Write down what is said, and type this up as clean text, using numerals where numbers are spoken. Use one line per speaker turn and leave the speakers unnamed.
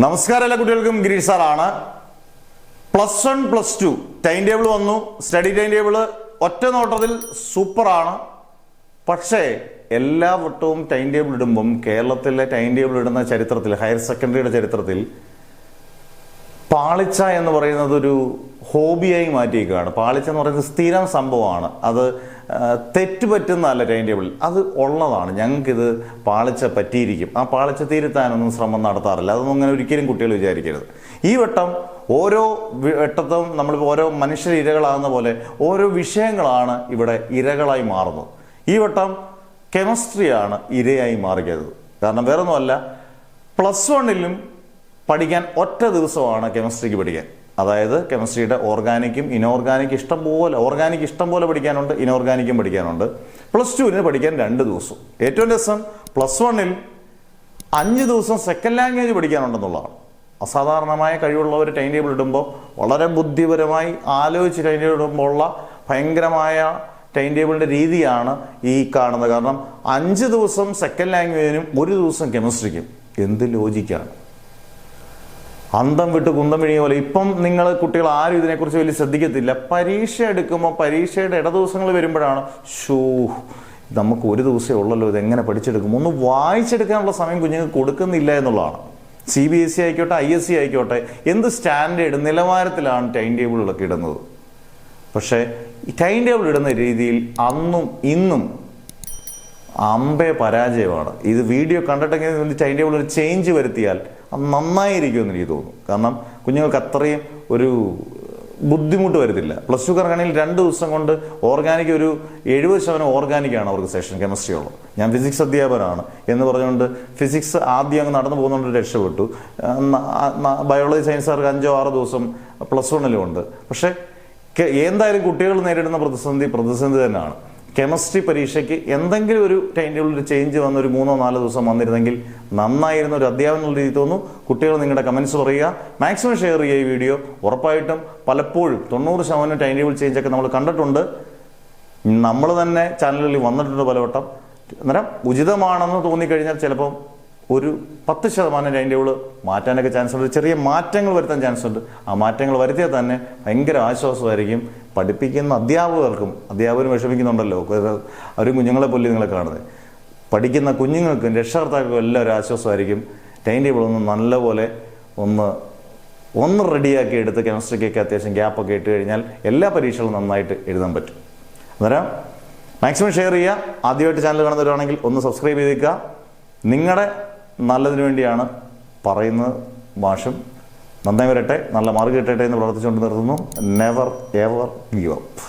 നമസ്കാരം എല്ലാ കുട്ടികൾക്കും ഗിരീഷ് സാറാണ്. +1 +2 ടൈം ടേബിൾ വന്നു. സ്റ്റഡി ടൈം ടേബിൾ ഒറ്റ നോട്ടത്തിൽ സൂപ്പറാണ്. പക്ഷേ എല്ലാ വട്ടവും ടൈം ടേബിൾ ഇടുമ്പം കേരളത്തിലെ ടൈം ടേബിൾ ഇടുന്ന ചരിത്രത്തിൽ, ഹയർ സെക്കൻഡറിയുടെ ചരിത്രത്തിൽ പാളിച്ച എന്ന് പറയുന്നത് ഒരു ഹോബിയായി മാറ്റിയേക്കുകയാണ്. പാളിച്ച എന്ന് പറയുന്നത് സ്ഥിരം സംഭവമാണ്. അത് തെറ്റ് പറ്റുന്നതല്ല. ടൈം ടേബിൾ അത് ഉള്ളതാണ്. ഞങ്ങൾക്കിത് പാളിച്ച പറ്റിയിരിക്കും. ആ പാളിച്ച തിരുത്താനൊന്നും ശ്രമം നടത്താറില്ല. അതൊന്നും അങ്ങനെ ഒരിക്കലും കുട്ടികൾ വിചാരിക്കരുത്. ഈ വട്ടം ഓരോ വട്ടത്തും നമ്മളിപ്പോൾ ഓരോ മനുഷ്യർ ഇരകളാകുന്ന പോലെ ഓരോ വിഷയങ്ങളാണ് ഇവിടെ ഇരകളായി മാറുന്നത്. ഈ വട്ടം കെമിസ്ട്രിയാണ് ഇരയായി മാറിയത്. കാരണം വേറൊന്നുമല്ല, +1 പഠിക്കാൻ ഒറ്റ ദിവസമാണ് കെമിസ്ട്രിക്ക് പഠിക്കാൻ. അതായത് കെമിസ്ട്രിയുടെ ഓർഗാനിക്കും ഇനോർഗാനിക് ഓർഗാനിക് ഇഷ്ടം പോലെ പഠിക്കാനുണ്ട്, ഇനോർഗാനിക്കും പഠിക്കാനുണ്ട്. +2 പഠിക്കാൻ 2 ദിവസം. ഏറ്റവും രസം, +1 5 ദിവസം സെക്കൻഡ് ലാംഗ്വേജ് പഠിക്കാനുണ്ടെന്നുള്ളതാണ്. അസാധാരണമായ കഴിവുള്ളവർ ടൈം ടേബിൾ ഇടുമ്പോൾ വളരെ ബുദ്ധിപരമായി ആലോചിച്ച് ടൈം ടേബിൾ ഇടുമ്പോൾ ഉള്ള ഭയങ്കരമായ ടൈം ടേബിളിൻ്റെ രീതിയാണ് ഈ കാണുന്നത്. കാരണം 5 ദിവസം സെക്കൻഡ് ലാംഗ്വേജിനും 1 ദിവസം കെമിസ്ട്രിക്കും. എന്ത് ലോജിക്കാണ്! അന്തം വിട്ട് കുന്തം വിഴിയ പോലെ. ഇപ്പം നിങ്ങൾ കുട്ടികൾ ആരും ഇതിനെക്കുറിച്ച് വലിയ ശ്രദ്ധിക്കത്തില്ല. പരീക്ഷ എടുക്കുമ്പോൾ പരീക്ഷയുടെ ഇടദിവസങ്ങൾ വരുമ്പോഴാണ് നമുക്ക് 1 ദിവസമേ ഉള്ളല്ലോ, ഇതെങ്ങനെ പഠിച്ചെടുക്കും, ഒന്ന് വായിച്ചെടുക്കാനുള്ള സമയം കുഞ്ഞുങ്ങൾക്ക് കൊടുക്കുന്നില്ല എന്നുള്ളതാണ്. CBSE ആയിക്കോട്ടെ, ISC ആയിക്കോട്ടെ, എന്ത് സ്റ്റാൻഡേർഡ് നിലവാരത്തിലാണ് ടൈം ടേബിളുകളൊക്കെ ഇടുന്നത്. പക്ഷേ ടൈം ടേബിൾ ഇടുന്ന രീതിയിൽ അന്നും ഇന്നും അമ്പേ പരാജയമാണ്. ഇത് വീഡിയോ കണ്ടിട്ടെങ്കിൽ ടൈം ടേബിൾ ഒരു ചേഞ്ച് വരുത്തിയാൽ അത് നന്നായിരിക്കുമെന്ന് എനിക്ക് തോന്നുന്നു. കാരണം കുഞ്ഞുങ്ങൾക്ക് അത്രയും ഒരു ബുദ്ധിമുട്ട് വരുത്തില്ല. +2 കറങ്ങാണെങ്കിൽ 2 ദിവസം കൊണ്ട് ഓർഗാനിക് ഒരു 70% ഓർഗാനിക്കാണ് അവർക്ക് സെഷൻ കെമിസ്ട്രി ഉള്ളത്. ഞാൻ ഫിസിക്സ് അധ്യാപകനാണ് എന്ന് പറഞ്ഞുകൊണ്ട് ഫിസിക്സ് ആദ്യം അങ്ങ് നടന്നു പോകുന്നുണ്ട്, രക്ഷപ്പെട്ടു. ബയോളജി സയൻസുകാർക്ക് 5-6 ദിവസം +1 ഉണ്ട്. പക്ഷേ എന്തായാലും കുട്ടികൾ നേരിടുന്ന പ്രതിസന്ധി തന്നെയാണ്. കെമിസ്ട്രി പരീക്ഷയ്ക്ക് എന്തെങ്കിലും ഒരു ടൈം ടേബിളിൽ ചേഞ്ച് വന്ന് ഒരു 3-4 ദിവസം വന്നിരുന്നെങ്കിൽ നന്നായിരുന്ന ഒരു അധ്യാപനം എന്നുള്ള രീതി തോന്നുന്നു. കുട്ടികൾ നിങ്ങളുടെ കമൻസ് പറയുക, മാക്സിമം ഷെയർ ചെയ്യുക ഈ വീഡിയോ. ഉറപ്പായിട്ടും പലപ്പോഴും 90% ടൈം ടേബിൾ ചേഞ്ചൊക്കെ നമ്മൾ കണ്ടിട്ടുണ്ട്. നമ്മൾ തന്നെ ചാനലുകളിൽ വന്നിട്ടുണ്ട് പലവട്ടം. അന്നേരം ഉചിതമാണെന്ന് തോന്നിക്കഴിഞ്ഞാൽ ചിലപ്പം ഒരു 10% ടൈം ടേബിൾ മാറ്റാനൊക്കെ ചാൻസ് ഉണ്ട്. ചെറിയ മാറ്റങ്ങൾ വരുത്താൻ ചാൻസ് ഉണ്ട്. ആ മാറ്റങ്ങൾ വരുത്തിയാൽ തന്നെ ഭയങ്കര ആശ്വാസമായിരിക്കും പഠിപ്പിക്കുന്ന അധ്യാപകരും വിഷമിക്കുന്നുണ്ടല്ലോ. അവരും കുഞ്ഞുങ്ങളെ പോലെ നിങ്ങളെ കാണുന്നത്. പഠിക്കുന്ന കുഞ്ഞുങ്ങൾക്കും രക്ഷകർത്താക്കൾക്കും എല്ലാവരും ആശ്വാസമായിരിക്കും. ടൈം ടേബിൾ ഒന്ന് നല്ലപോലെ ഒന്ന് റെഡിയാക്കി എടുത്ത് കെമിസ്ട്രിക്കൊക്കെ അത്യാവശ്യം ഗ്യാപ്പൊക്കെ ഇട്ട് കഴിഞ്ഞാൽ എല്ലാ പരീക്ഷകളും നന്നായിട്ട് എഴുതാൻ പറ്റും. അന്നേരം മാക്സിമം ഷെയർ ചെയ്യുക. ആദ്യമായിട്ട് ചാനൽ കാണുന്നവരാണെങ്കിൽ ഒന്ന് സബ്സ്ക്രൈബ് ചെയ്തേക്കുക. നിങ്ങളുടെ നല്ലതിനു വേണ്ടിയാണ് പറയുന്നത്. മാഷും നന്നായി വരട്ടെ, നല്ല മാർക്ക് കിട്ടട്ടെ എന്ന് പ്രാർത്ഥിച്ചുകൊണ്ട് നിർത്തുന്നു. Never ever give up.